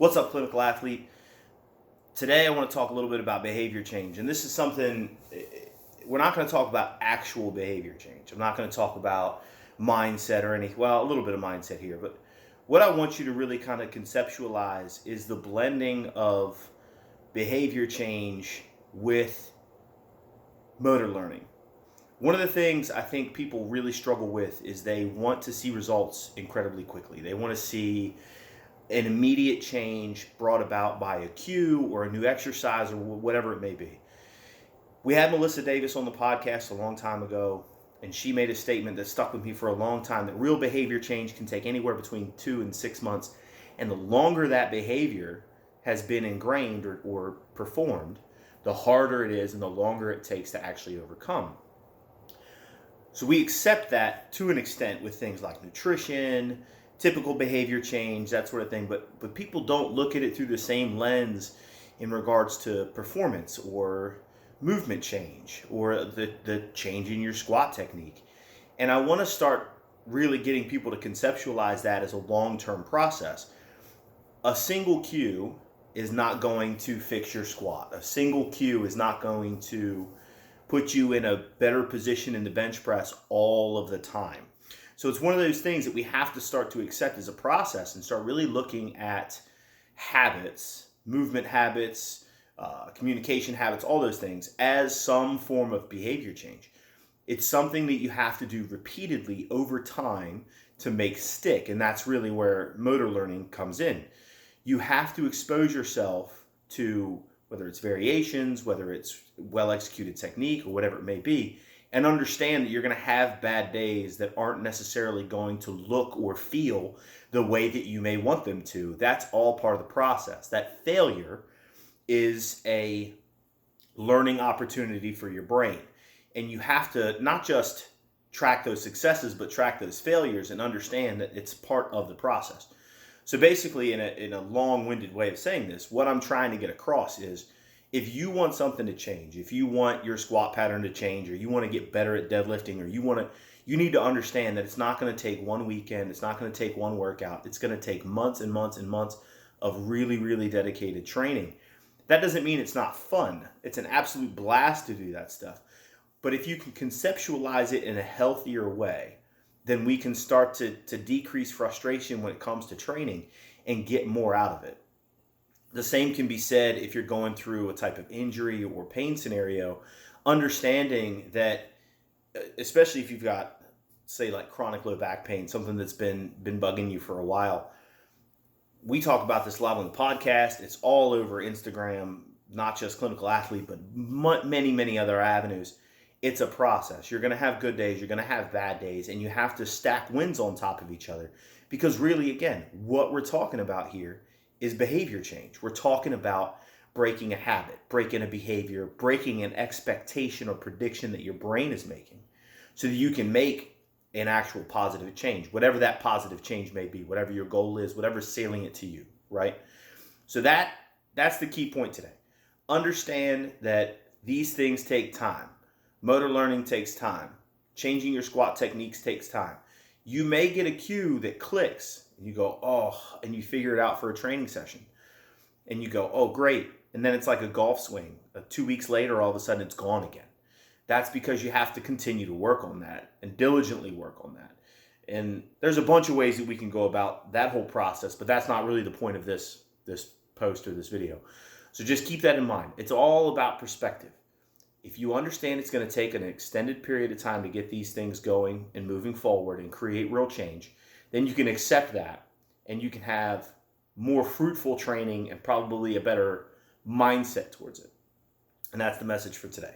What's up, clinical athlete? Today I want to talk a little bit about behavior change. And this is something, we're not going to talk about actual behavior change. I'm not going to talk about mindset or anything. Well, a little bit of mindset here. But what I want you to really kind of conceptualize is the blending of behavior change with motor learning. One of the things I think people really struggle with is they want to see results incredibly quickly. They want to see an immediate change brought about by a cue or a new exercise or whatever it may be. We had Melissa Davis on the podcast a long time ago, and she made a statement that stuck with me for a long time, that real behavior change can take anywhere between 2 and 6 months. And the longer that behavior has been ingrained or performed, the harder it is and the longer it takes to actually overcome. So we accept that to an extent with things like nutrition, typical behavior change, that sort of thing, but people don't look at it through the same lens in regards to performance or movement change or the change in your squat technique. And I want to start really getting people to conceptualize that as a long-term process. A single cue is not going to fix your squat. A single cue is not going to put you in a better position in the bench press all of the time. So it's one of those things that we have to start to accept as a process and start really looking at habits, movement habits, communication habits, all those things as some form of behavior change. It's something that you have to do repeatedly over time to make stick. And that's really where motor learning comes in. You have to expose yourself to whether it's variations, whether it's well-executed technique or whatever it may be, and understand that you're going to have bad days that aren't necessarily going to look or feel the way that you may want them to. That's all part of the process. That failure is a learning opportunity for your brain. And you have to not just track those successes, but track those failures and understand that it's part of the process. So basically, in a long-winded way of saying this, what I'm trying to get across is, if you want something to change, if you want your squat pattern to change, or you want to get better at deadlifting, or you need to understand that it's not going to take one weekend, it's not going to take one workout, it's going to take months and months and months of really, really dedicated training. That doesn't mean it's not fun. It's an absolute blast to do that stuff. But if you can conceptualize it in a healthier way, then we can start to decrease frustration when it comes to training and get more out of it. The same can be said if you're going through a type of injury or pain scenario, understanding that, especially if you've got, say, like chronic low back pain, something that's been bugging you for a while. We talk about this a lot on the podcast. It's all over Instagram, not just Clinical Athlete, but many, many other avenues. It's a process. You're going to have good days. You're going to have bad days, and you have to stack wins on top of each other. Because really, again, what we're talking about here is behavior change. We're talking about breaking a habit, breaking a behavior, breaking an expectation or prediction that your brain is making so that you can make an actual positive change, whatever that positive change may be, whatever your goal is, whatever's salient to you, right? So that's the key point today. Understand that these things take time. Motor learning takes time. Changing your squat techniques takes time. You may get a cue that clicks and you go, oh, and you figure it out for a training session. And you go, oh, great. And then it's like a golf swing. 2 weeks later, all of a sudden it's gone again. That's because you have to continue to work on that and diligently work on that. And there's a bunch of ways that we can go about that whole process, but that's not really the point of this post or this video. So just keep that in mind. It's all about perspective. If you understand it's going to take an extended period of time to get these things going and moving forward and create real change, then you can accept that and you can have more fruitful training and probably a better mindset towards it. And that's the message for today.